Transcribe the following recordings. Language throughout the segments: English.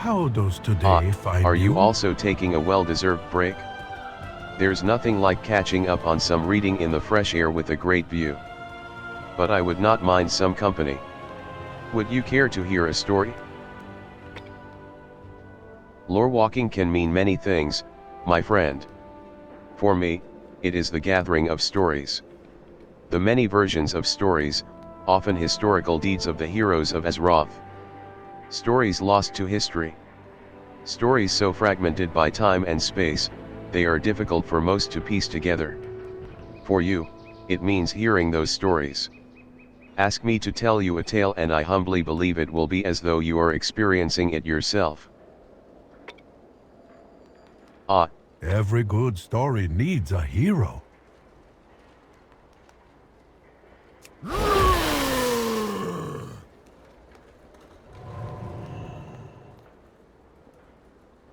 How does today find Are you? you also taking a well-deserved break? There's nothing like catching up on some reading in the fresh air with a great view. But I would not mind some company. Would you care to hear a story? Lorewalking can mean many things, my friend. For me, it is the gathering of stories. The many versions of stories, often historical deeds of the heroes of Xal'Atath. Stories lost to history. Stories so fragmented by time and space, they are difficult for most to piece together. For you, it means hearing those stories. Ask me to tell you a tale and I humbly believe it will be as though you are experiencing it yourself. Every good story needs a hero.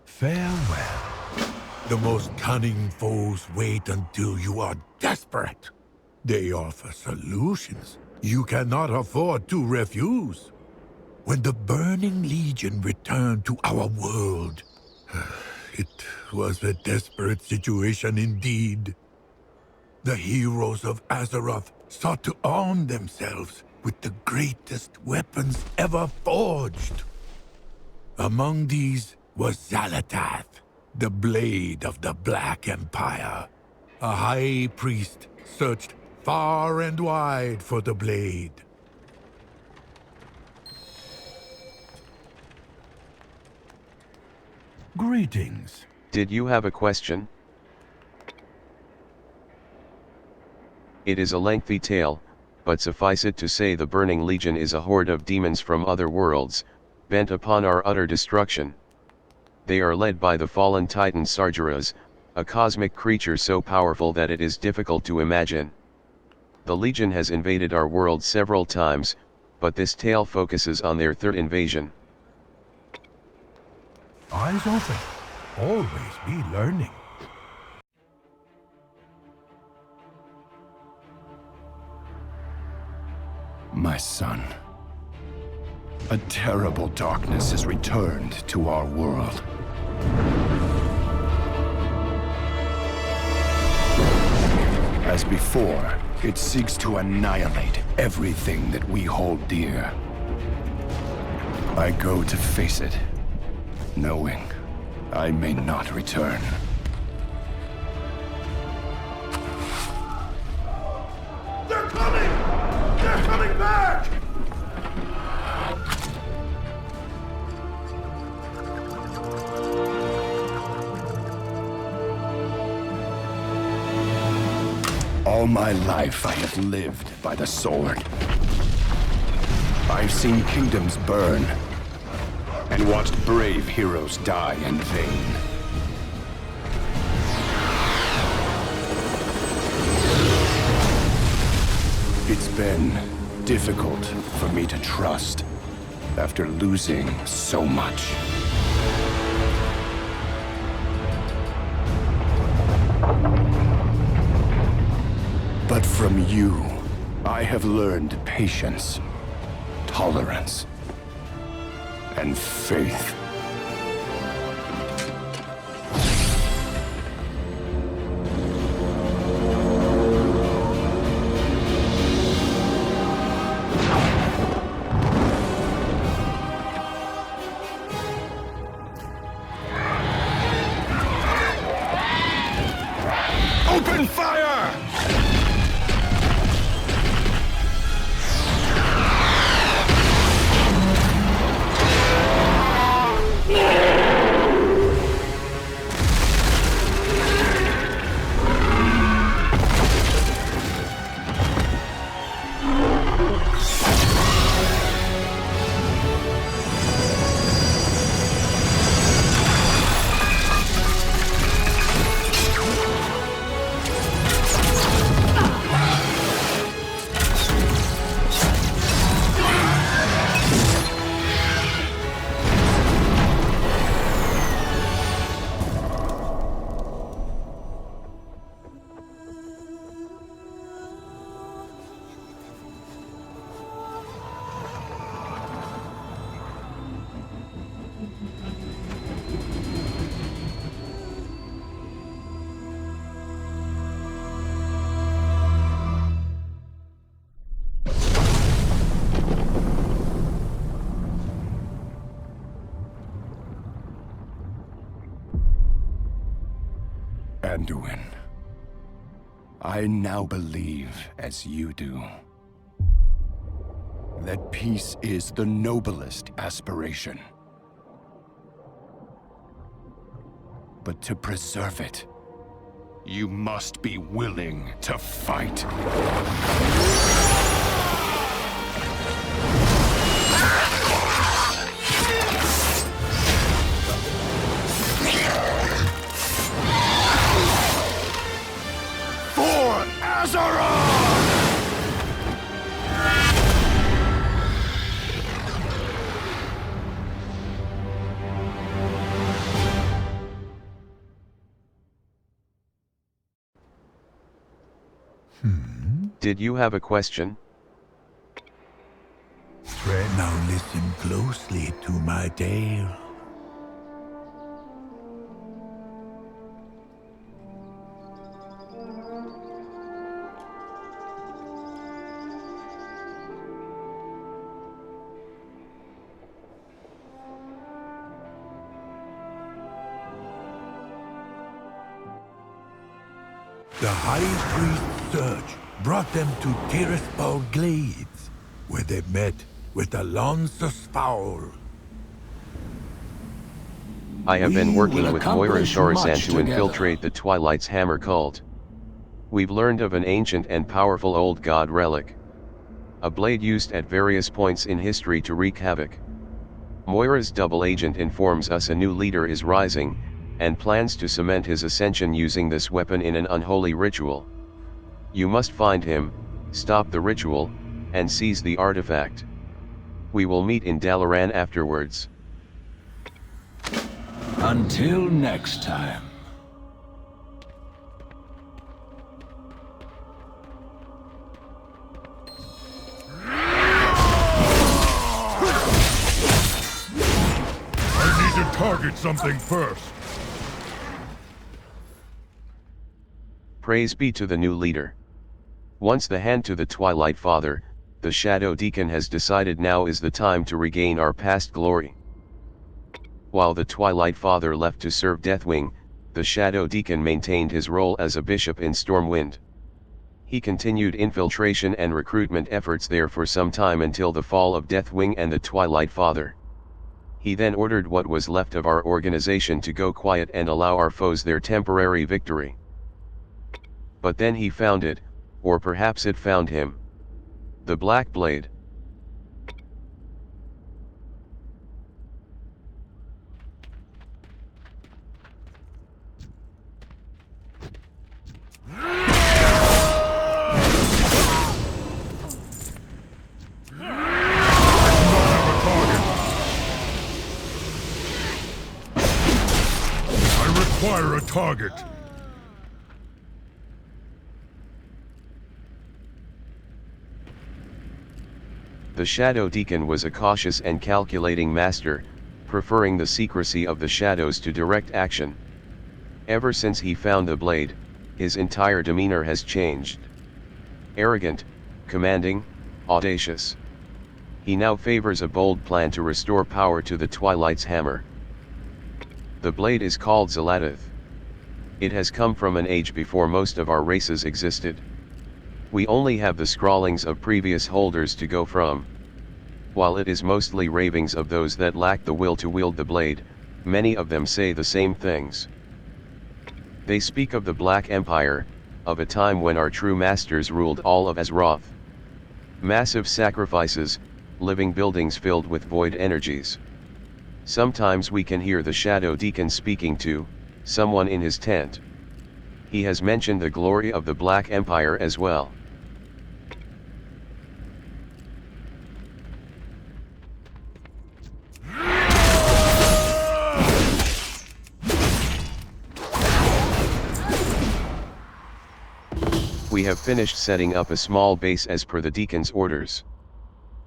Farewell. The most cunning foes wait until you are desperate. They offer solutions you cannot afford to refuse. When the Burning Legion returned to our world, it was a desperate situation indeed. The heroes of Azeroth sought to arm themselves with the greatest weapons ever forged. Among these was Xal'Atath, the blade of the Black Empire. A high priest searched far and wide for the blade. Greetings. Did you have a question? It is a lengthy tale, but suffice it to say the Burning Legion is a horde of demons from other worlds, bent upon our utter destruction. They are led by the fallen titan Sargeras, a cosmic creature so powerful that it is difficult to imagine. The Legion has invaded our world several times, but this tale focuses on their third invasion. Eyes open. Always be learning. My son, a terrible darkness has returned to our world. As before, it seeks to annihilate everything that we hold dear. I go to face it, knowing I may not return. They're coming! They're coming back! All my life I have lived by the sword. I've seen kingdoms burn, and watched brave heroes die in vain. It's been difficult for me to trust after losing so much. But from you, I have learned patience, tolerance, and faith. Open fire! Anduin, I now believe, as you do, that peace is the noblest aspiration. But to preserve it, you must be willing to fight. For Azeroth! Did you have a question? Now listen closely to my tale. The High Priest's search brought them to Tirisfal Glades, where they met with the Lancer's Foul. I have been We working will with Moira accomplish Shorasan much to together. infiltrate the Twilight's Hammer cult. We've learned of an ancient and powerful old god relic. A blade used at various points in history to wreak havoc. Moira's double agent informs us a new leader is rising, and plans to cement his ascension using this weapon in an unholy ritual. You must find him, stop the ritual, and seize the artifact. We will meet in Dalaran afterwards. Until next time. I need to target something first. Praise be to the new leader. Once the hand to the Twilight Father, the Shadow Deacon has decided now is the time to regain our past glory. While the Twilight Father left to serve Deathwing, the Shadow Deacon maintained his role as a bishop in Stormwind. He continued infiltration and recruitment efforts there for some time until the fall of Deathwing and the Twilight Father. He then ordered what was left of our organization to go quiet and allow our foes their temporary victory. But then he found it, or perhaps it found him. The Black Blade. I require a target. The Shadow Deacon was a cautious and calculating master, preferring the secrecy of the shadows to direct action. Ever since he found the blade, his entire demeanor has changed. Arrogant, commanding, audacious. He now favors a bold plan to restore power to the Twilight's hammer. The blade is called Xal'Atath. It has come from an age before most of our races existed. We only have the scrawlings of previous holders to go from. While it is mostly ravings of those that lack the will to wield the blade, many of them say the same things. They speak of the Black Empire, of a time when our true masters ruled all of Azeroth. Massive sacrifices, living buildings filled with void energies. Sometimes we can hear the Shadow Deacon speaking to someone in his tent. He has mentioned the glory of the Black Empire as well. We have finished setting up a small base as per the Deacon's orders.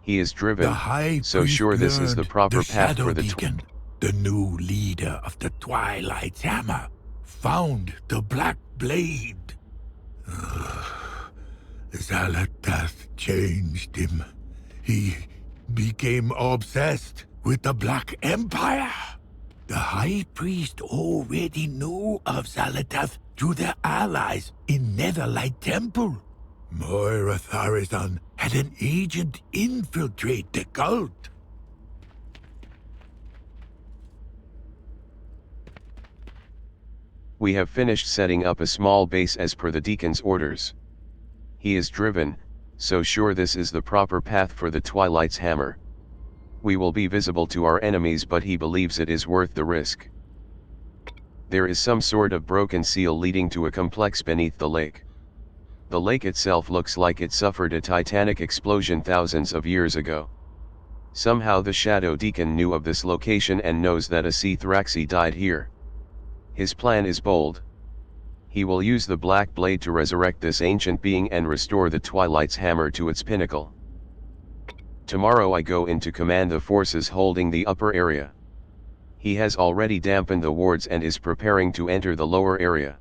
He is driven, The High so Priest sure this is the learned proper the path Shadow for the Deacon, the new leader of the Twilight's Hammer, found the Black Blade. Xal'Atath changed him. He became obsessed with the Black Empire. The High Priest already knew of Xal'Atath through their allies in Netherlight Temple. Moira Tharazan had an agent infiltrate the cult. We have finished setting up a small base as per the deacon's orders. He is driven, so sure this is the proper path for the Twilight's hammer. We will be visible to our enemies, but he believes it is worth the risk. There is some sort of broken seal leading to a complex beneath the lake. The lake itself looks like it suffered a titanic explosion thousands of years ago. Somehow the Shadow Deacon knew of this location and knows that a Sea Thraxi died here. His plan is bold. He will use the Black Blade to resurrect this ancient being and restore the Twilight's hammer to its pinnacle. Tomorrow I go in to command the forces holding the upper area. He has already dampened the wards and is preparing to enter the lower area.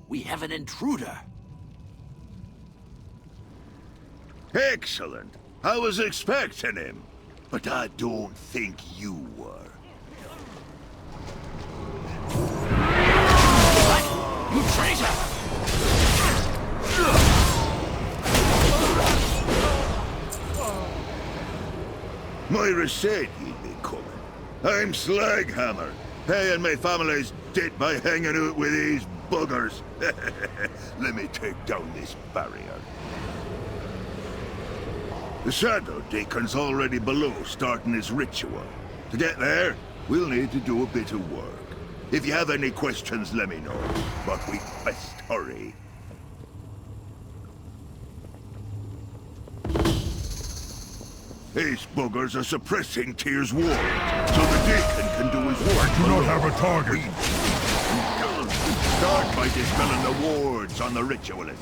We have an intruder. Excellent. I was expecting him, but I don't think you were. You traitor! Moira said he'd be coming. I'm Slaghammer, paying my family's debt by hanging out with these buggers. Let me take down this barrier. The Shadow Deacon's already below, starting his ritual. To get there, we'll need to do a bit of work. If you have any questions, let me know. But we best hurry. These buggers are suppressing Tyr's ward, so the Deacon can do his work. I do not have a target. Start by dispelling the wards on the ritualists.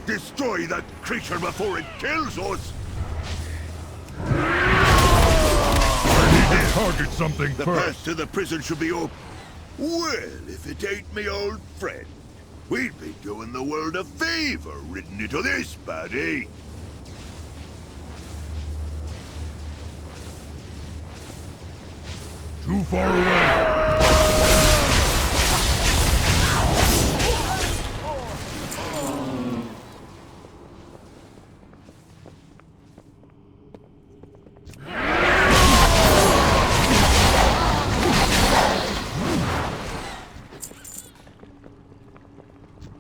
Destroy that creature before it kills us! I need to target something The first. path to the prison should be open. Well, if it ain't me old friend, we'd be doing the world a favor ridden into this baddie. Too far away.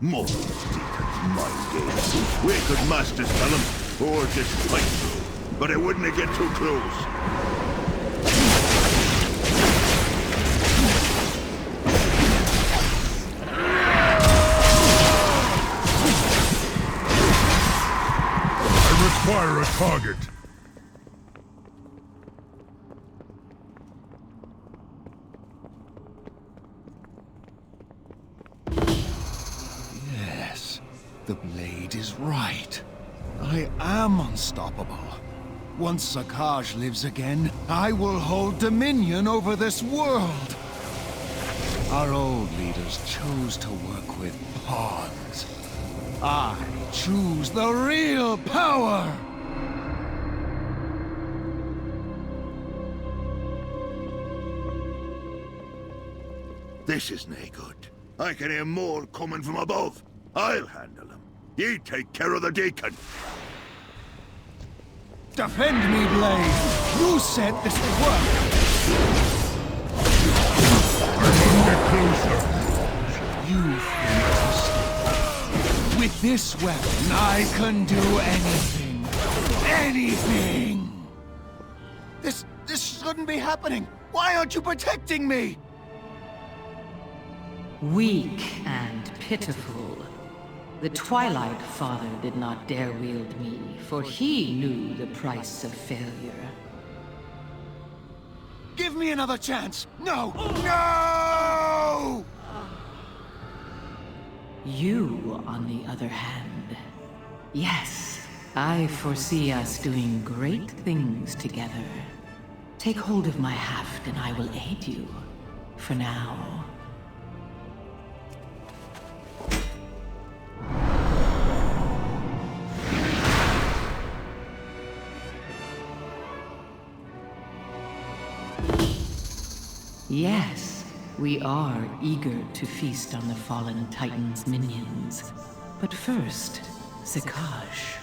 More Deacon's mind games. We could master spell him, or just fight through. But I wouldn't get too close. I require a target. Yes, the blade is right. I am unstoppable. Once Sakaj lives again, I will hold dominion over this world. Our old leaders chose to work with pawns. I choose the real power! This is nae good. I can hear more coming from above. I'll handle him. You take care of the Deacon. Defend me, Blade! You said this would work! Get closer. You've been trusted. With this weapon, I can do anything. Anything! This shouldn't be happening! Why aren't you protecting me? Weak and pitiful. The Twilight Father did not dare wield me, for he knew the price of failure. Give me another chance! No! No! You, on the other hand, yes, I foresee us doing great things together. Take hold of my haft and I will aid you. For now. Yes, we are eager to feast on the fallen Titan's minions. But first, Zakash.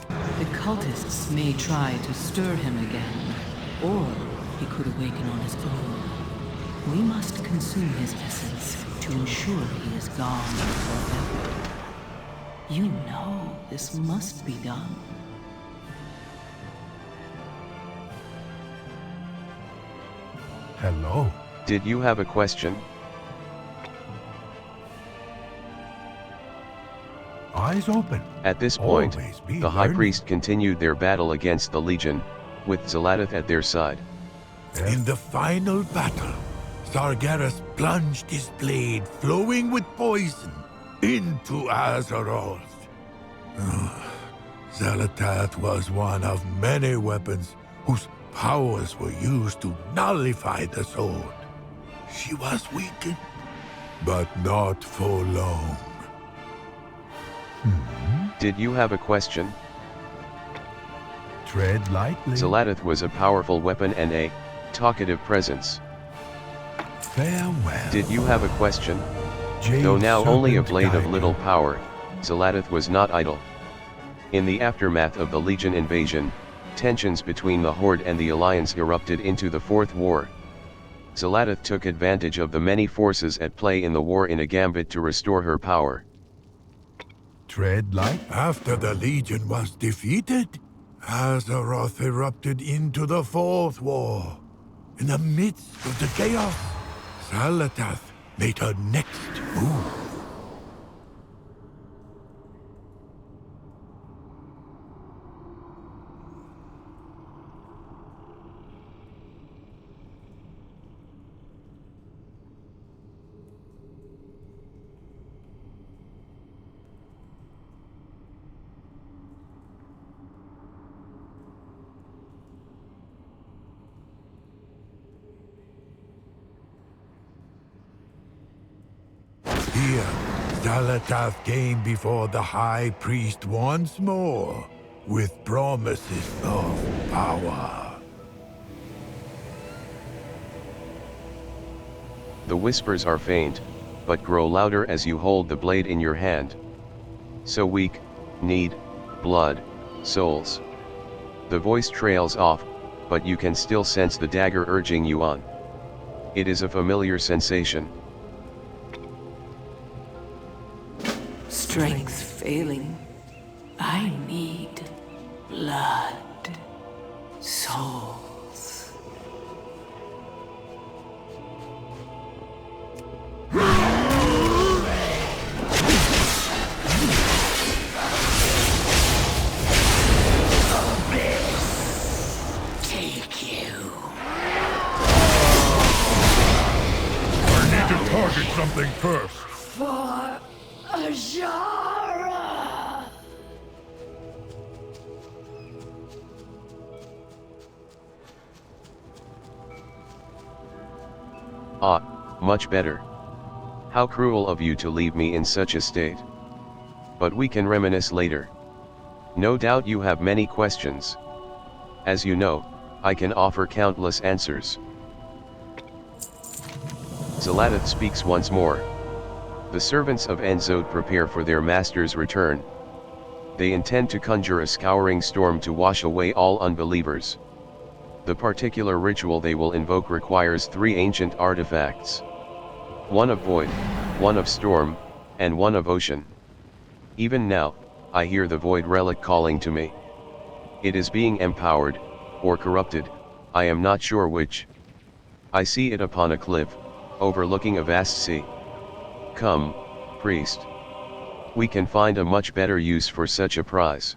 The cultists may try to stir him again, or he could awaken on his own. We must consume his essence to ensure he is gone forever. You know this must be done. Hello. Did you have a question? Eyes open. At this point, Always be the High learning. Priest continued their battle against the Legion, with Xal'Atath at their side. In the final battle, Sargeras plunged his blade, flowing with poison, into Azeroth. Xal'Atath was one of many weapons whose powers were used to nullify the sword. She was weakened, but not for long. Did you have a question? Tread lightly. Xal'Atath was a powerful weapon and a talkative presence. Farewell. Did you have a question? Jade Though now only a Serpent blade of Guide. little power, Xal'Atath was not idle. In the aftermath of the Legion invasion, tensions between the Horde and the Alliance erupted into the Fourth War. Xal'Atath took advantage of the many forces at play in the war in a gambit to restore her power. Tread light. After the Legion was defeated, Azeroth erupted into the Fourth War. In the midst of the chaos, Xal'Atath made her next move. Here, Xal'Atath came before the High Priest once more, with promises of power. The whispers are faint, but grow louder as you hold the blade in your hand. So weak, need, blood, souls. The voice trails off, but you can still sense the dagger urging you on. It is a familiar sensation. Strength failing. I need blood. Souls. Take you. I need to target something first. For Azara. Ah, much better. How cruel of you to leave me in such a state. But we can reminisce later. No doubt you have many questions. As you know, I can offer countless answers. Xal'Atath speaks once more. The servants of Enzod prepare for their master's return. They intend to conjure a scouring storm to wash away all unbelievers. The particular ritual they will invoke requires 3 ancient artifacts. One of void, one of storm, and one of ocean. Even now, I hear the void relic calling to me. It is being empowered, or corrupted, I am not sure which. I see it upon a cliff, overlooking a vast sea. Come, priest. We can find a much better use for such a prize.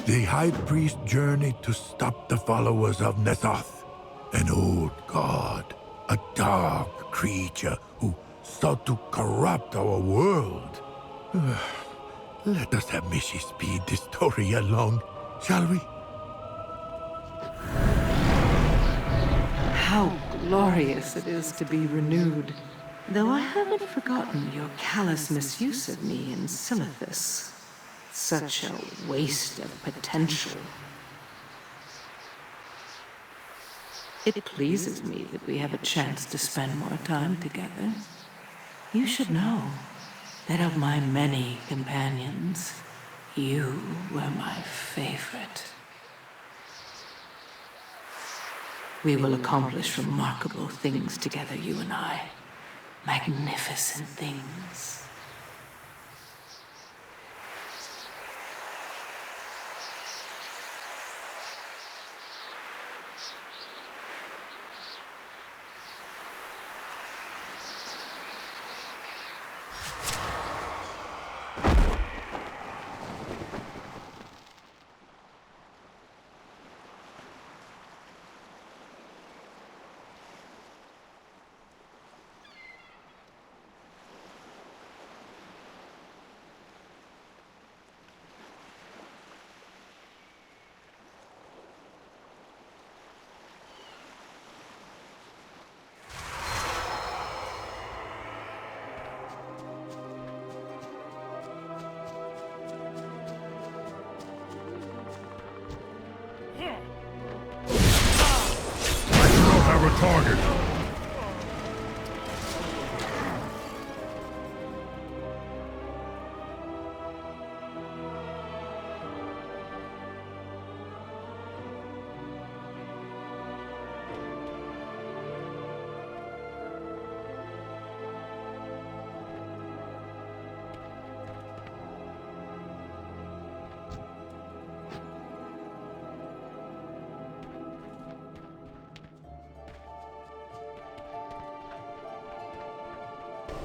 The High Priest journeyed to stop the followers of Xal'Atath, an old god, a dark creature who sought to corrupt our world. Let us have Mishi speed this story along, shall we? How glorious it is to be renewed. Though I haven't forgotten your callous misuse of me in Xal'Atath. Such a waste of potential. It pleases me that we have a chance to spend more time together. You should know that of my many companions, you were my favorite. We will accomplish remarkable things together, you and I. Magnificent things. Have a target.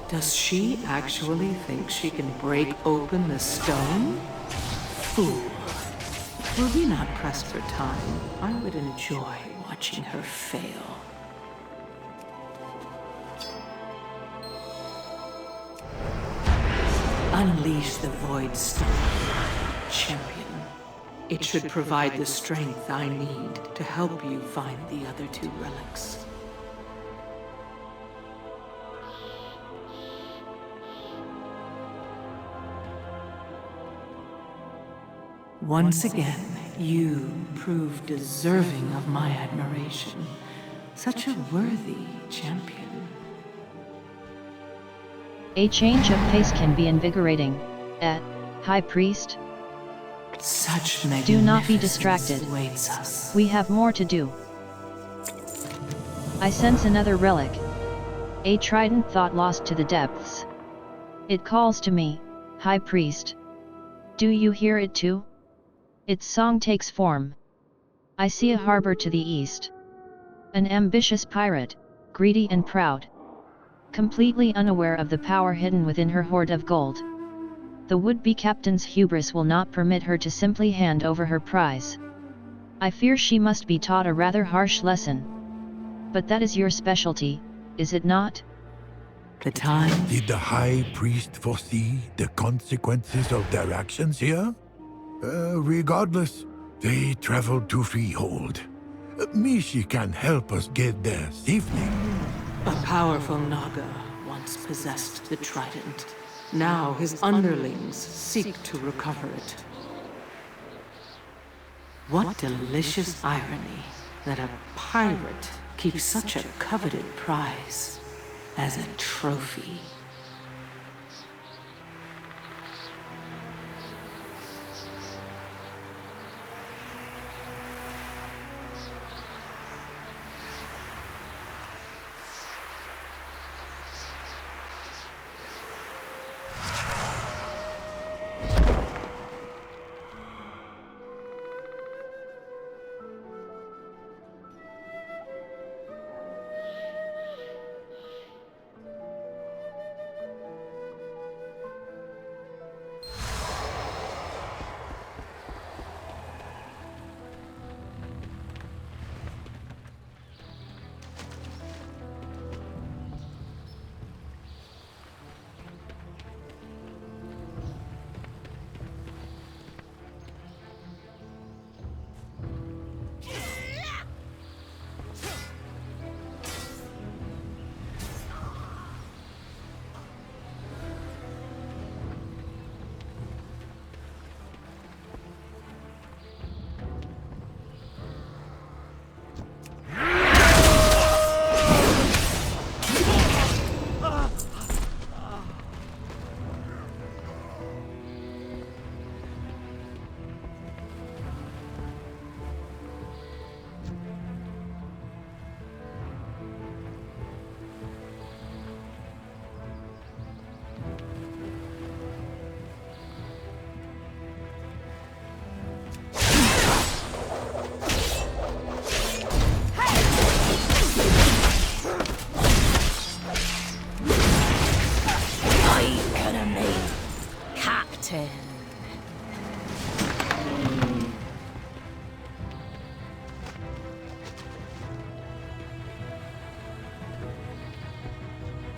Does she actually think she can break open the stone? Fool. Were we not pressed for time, I would enjoy watching her fail. Unleash the Void Stone, champion. It should provide the strength I need to help you find the other 2 relics. Once again, you prove deserving of my admiration. Such a worthy champion. A change of pace can be invigorating, High Priest. Such Do not be distracted. Awaits us. We have more to do. I sense another relic. A trident thought lost to the depths. It calls to me, High Priest. Do you hear it too? Its song takes form. I see a harbor to the east. An ambitious pirate, greedy and proud. Completely unaware of the power hidden within her hoard of gold. The would-be captain's hubris will not permit her to simply hand over her prize. I fear she must be taught a rather harsh lesson. But that is your specialty, is it not? The time... Did the High Priest foresee the consequences of their actions here? Regardless, they traveled to Freehold. Mishi can help us get there safely. A powerful Naga once possessed the trident. Now his underlings seek to recover it. What delicious irony that a pirate keeps such a coveted prize as a trophy.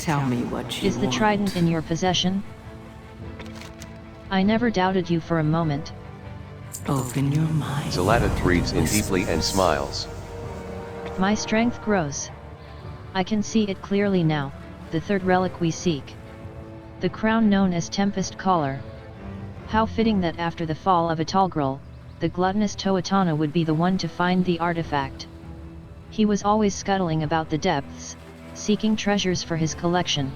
Tell me what you Is the want. trident in your possession? I never doubted you for a moment. Open your mind. Xal'Atath breathes in deeply and smiles. My strength grows. I can see it clearly now, the third relic we seek. The crown known as Tempest Caller. How fitting that after the fall of Atalgril, the gluttonous Toatana would be the one to find the artifact. He was always scuttling about the depths, seeking treasures for his collection.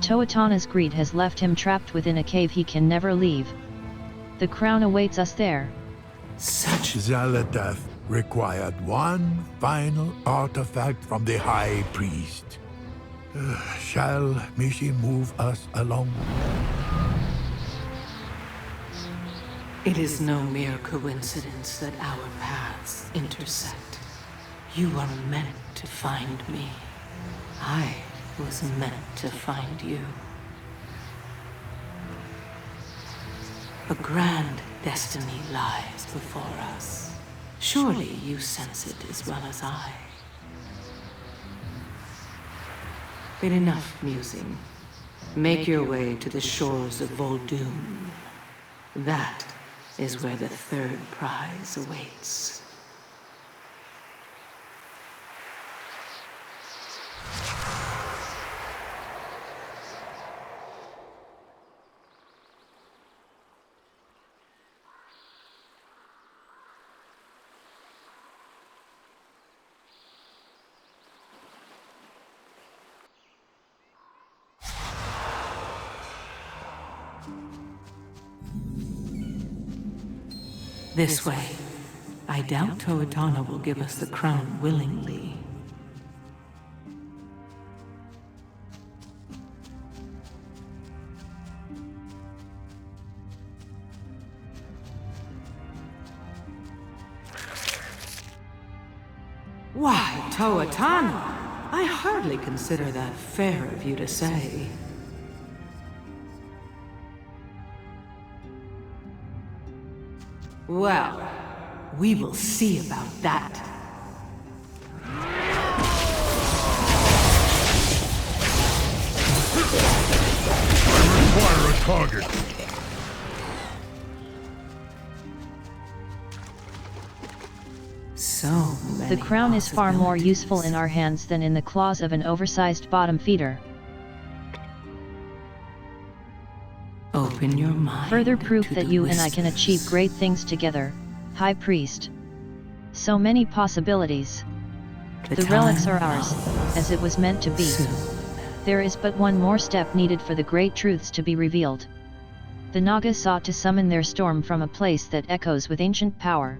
Toatana's greed has left him trapped within a cave he can never leave. The crown awaits us there. Such Xal'Atath required one final artifact from the High Priest. Shall Mishi move us along? It is no mere coincidence that our paths intersect. You are meant to find me. I was meant to find you. A grand destiny lies before us. Surely you sense it as well as I. But enough musing. Make your way to the shores of Vol'dun. That is where the third prize awaits. This way. I doubt Toatana will give us the crown willingly. Why, Toatana? I hardly consider that fair of you to say. Well, we will see about that. I require a target. So many The crown is far more useful in our hands than in the claws of an oversized bottom feeder. Open your mind. Further proof to that the you and I can whispers. achieve great things together, High Priest. So many possibilities. The relics are ours, as it was meant to be. There is but one more step needed for the great truths to be revealed. The Naga sought to summon their storm from a place that echoes with ancient power.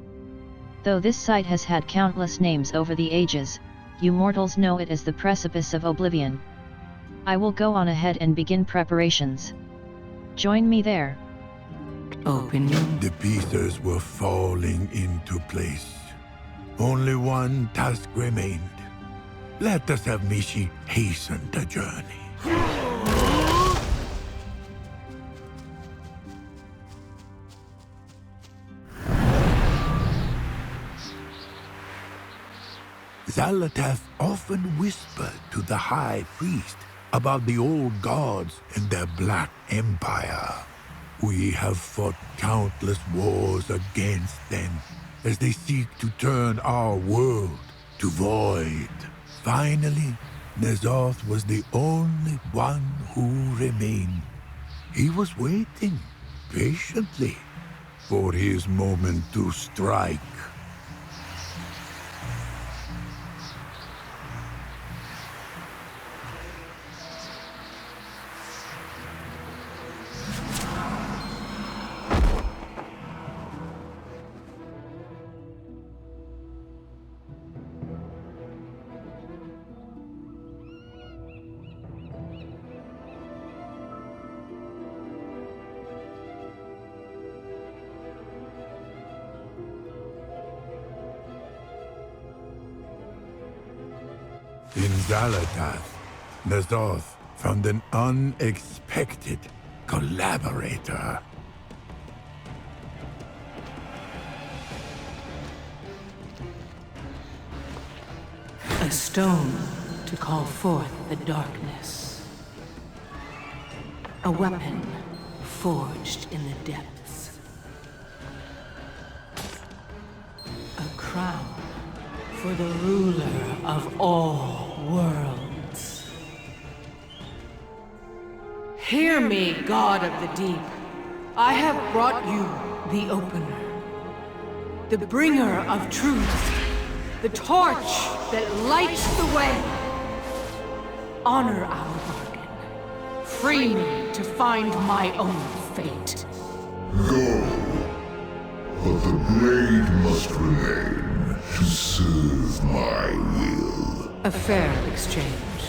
Though this site has had countless names over the ages, you mortals know it as the Precipice of Oblivion. I will go on ahead and begin preparations. Join me there. Open your... The pieces were falling into place. Only one task remained. Let us have Mishi hasten the journey. Xal'Atath often whispered to the High Priest about the old gods and their Black Empire. We have fought countless wars against them as they seek to turn our world to void. Finally, Xal'Atath was the only one who remained. He was waiting patiently for his moment to strike. In Xal'Atath, Xal'Atath found an unexpected collaborator. A stone to call forth the darkness. A weapon forged in the depths. A crown for the ruler of all worlds. Hear me, God of the Deep. I have brought you the Opener, the bringer of truth, the torch that lights the way. Honor our bargain. Free me to find my own fate. Go. But the blade must remain to serve my will. A fair exchange.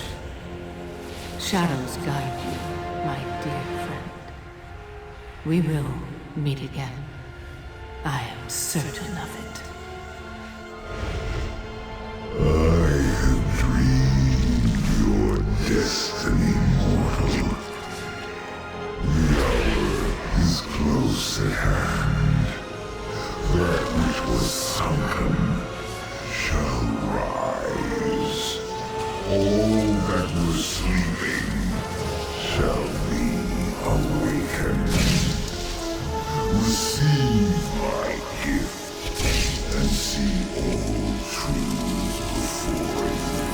Shadows guide you, my dear friend. We will meet again. I am certain of it. I have dreamed your destiny, mortal. The hour is close at hand. That which was sunken shall rise. All that was sleeping shall be awakened. Receive my gift and see all truths before you.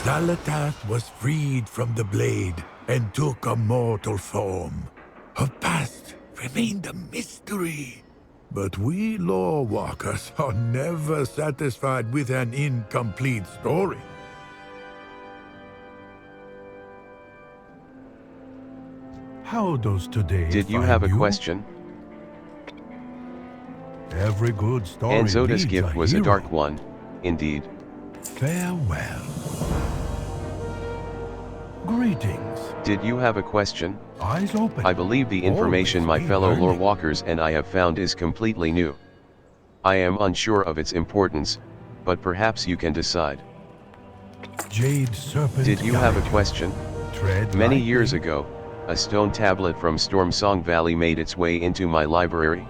Xal'Atath was freed from the blade and took a mortal form. Her past remained a mystery. But we Lorewalkers are never satisfied with an incomplete story. How does today Did you find have a question? Every good story Xal'Atath's needs gift a was a hero. dark one, indeed. Farewell. Greetings. Did you have a question? Eyes open. I believe the information my Always be fellow learning. Lorewalkers and I have found is completely new. I am unsure of its importance, but perhaps you can decide. Jade serpent. Did you have a guide question? Tread Many lightly. years ago, a stone tablet from Stormsong Valley made its way into my library.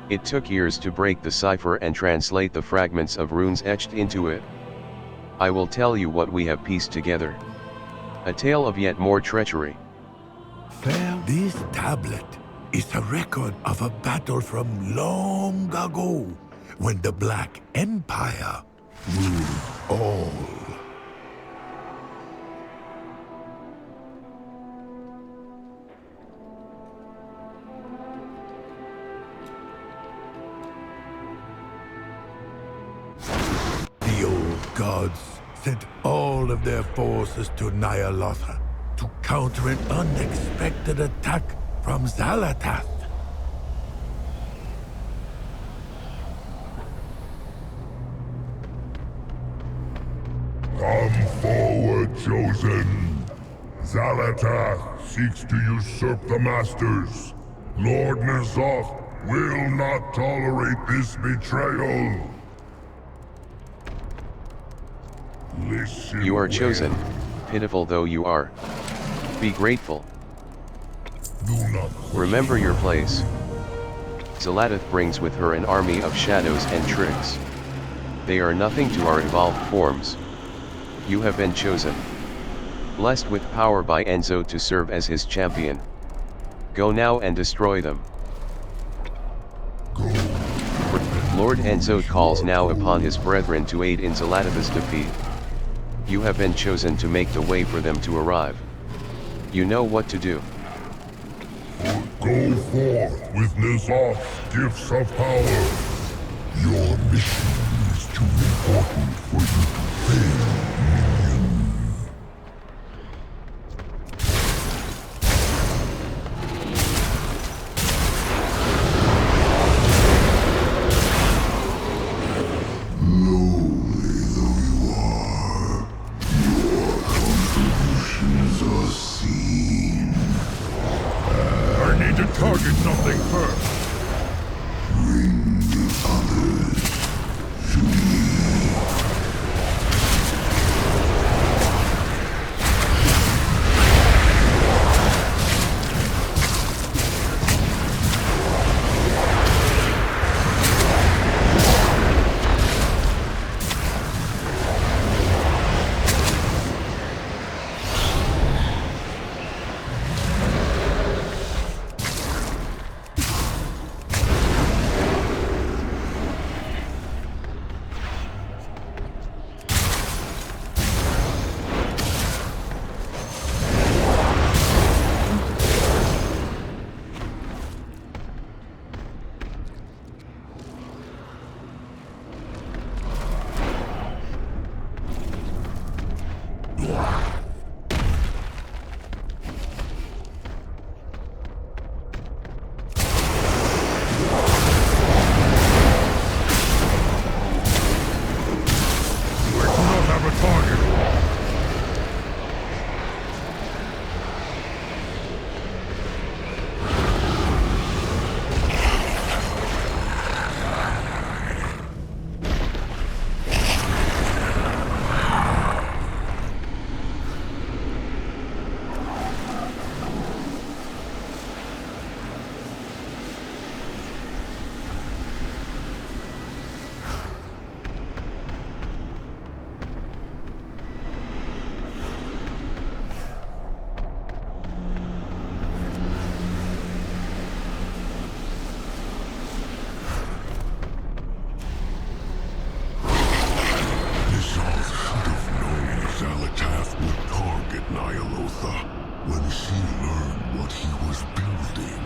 It took years to break the cipher and translate the fragments of runes etched into it. I will tell you what we have pieced together. A tale of yet more treachery. This tablet is a record of a battle from long ago, when the Black Empire ruled all. The old gods sent all of their forces to Xal'Atath to counter an unexpected attack from Xal'Atath. Come forward, Chosen. Xal'Atath seeks to usurp the Masters. Lord N'Zoth will not tolerate this betrayal. Listen You are well. chosen, pitiful though you are. Be grateful. Do not Remember your place. Xal'Atath brings with her an army of shadows and tricks. They are nothing to our evolved forms. You have been chosen. Blessed with power by Enzo to serve as his champion. Go now and destroy them. Lord Enzo calls now upon his brethren to aid in Xal'Atath's defeat. You have been chosen to make the way for them to arrive. You know what to do. Go forth with N'Zoth's gifts of power. Your mission is too important for you to fail, minion. Lowly though you are, your contributions are seen. I need to target something first. Bring the others to me. Xal'Atath would target when she learned what he was building.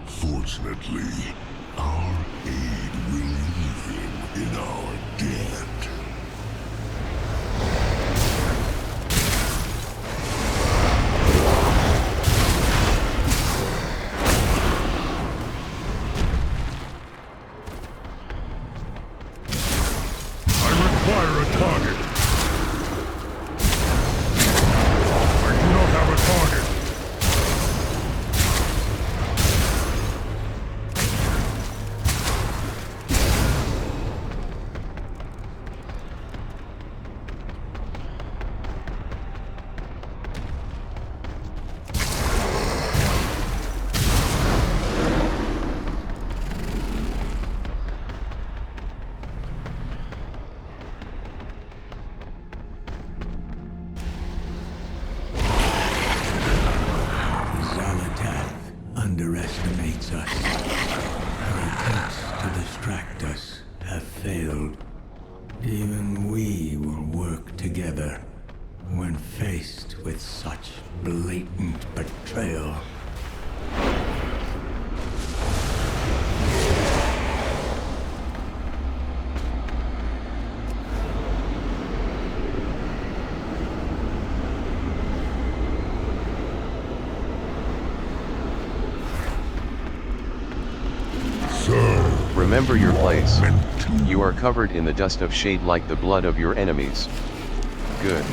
Fortunately, our aid will leave him in our debt. I require a target. Underestimates us. Her attempts to distract us have failed. Even we will work together when faced with such blatant betrayal. Remember your place. You are covered in the dust of shade like the blood of your enemies. Good.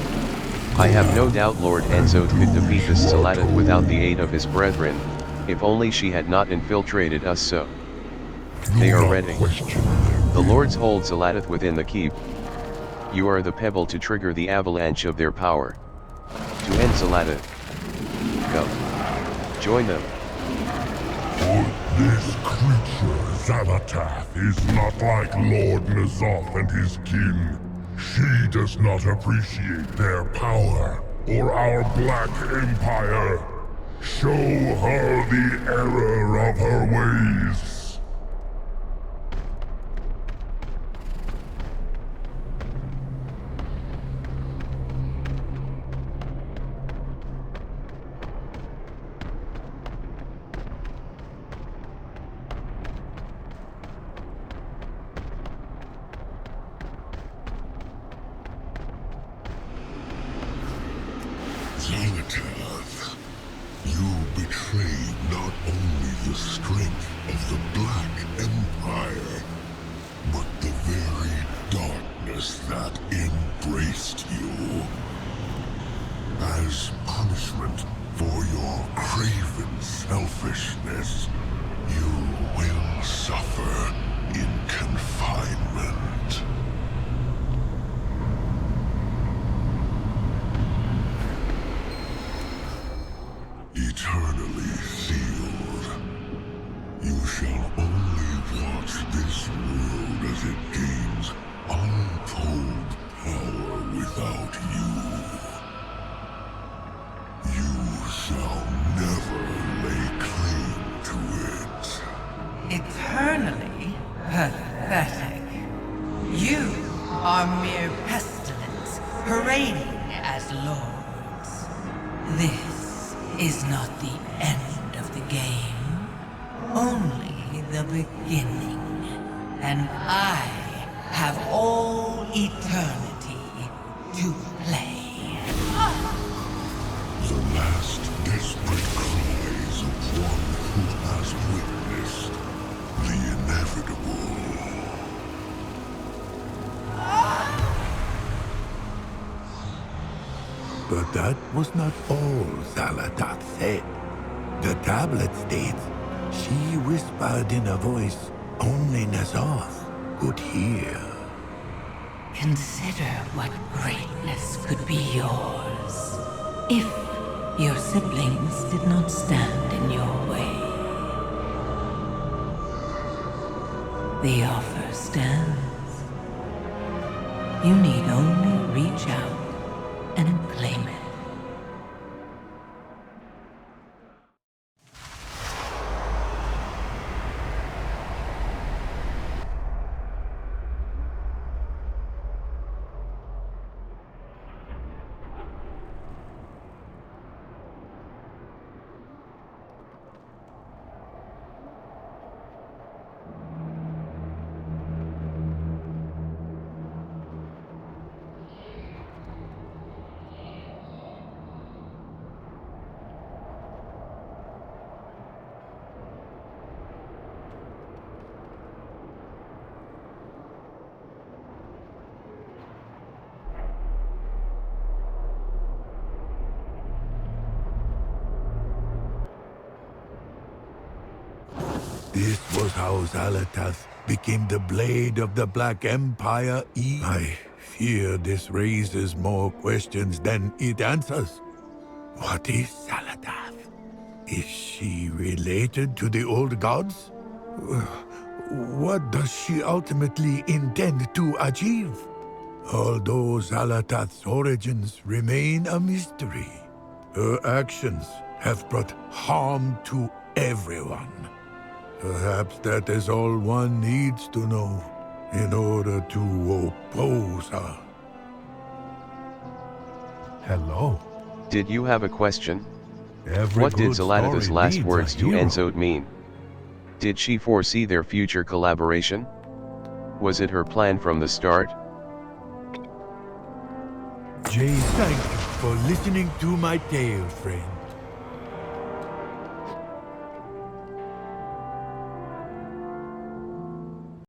I have no doubt Lord Xal'Atath could defeat this Xal'Atath without the aid of his brethren, if only she had not infiltrated us so. They are ready. The lords hold Xal'Atath within the keep. You are the pebble to trigger the avalanche of their power. To end Xal'Atath. Go. Join them. This creature, Xal'Atath, is not like Lord N'Zoth and his kin. She does not appreciate their power, or our Black Empire. Show her the error of her ways. Xal'Atath, you betrayed not only the strength of the Black Empire, but the very darkness that embraced you. As punishment for your craven selfishness, you will suffer in confinement. Eternally sealed. You shall only watch this world as it gains untold power without you. You shall never lay claim to it. Eternally pathetic. You are mere pestilence, parading as lords. This is not the end of the game, only the beginning. And I have all eternity to play. The last desperate cries of one who has witnessed the inevitable. But that was not all Xal'Atath said. The tablet states she whispered in a voice only N'Zoth could hear. Consider what greatness could be yours if your siblings did not stand in your way. The offer stands. You need only reach out and claim it. This was how Xal'Atath became the blade of the Black Empire. I fear this raises more questions than it answers. What is Xal'Atath? Is she related to the old gods? What does she ultimately intend to achieve? Although Xal'Atath's origins remain a mystery, her actions have brought harm to everyone. Perhaps that is all one needs to know in order to oppose her. Hello. Did you have a question? Every What did good Xal'Atath's story last needs a words to hero. N'Zoth mean? Did she foresee their future collaboration? Was it her plan from the start? Jade, thank you for listening to my tale, friend.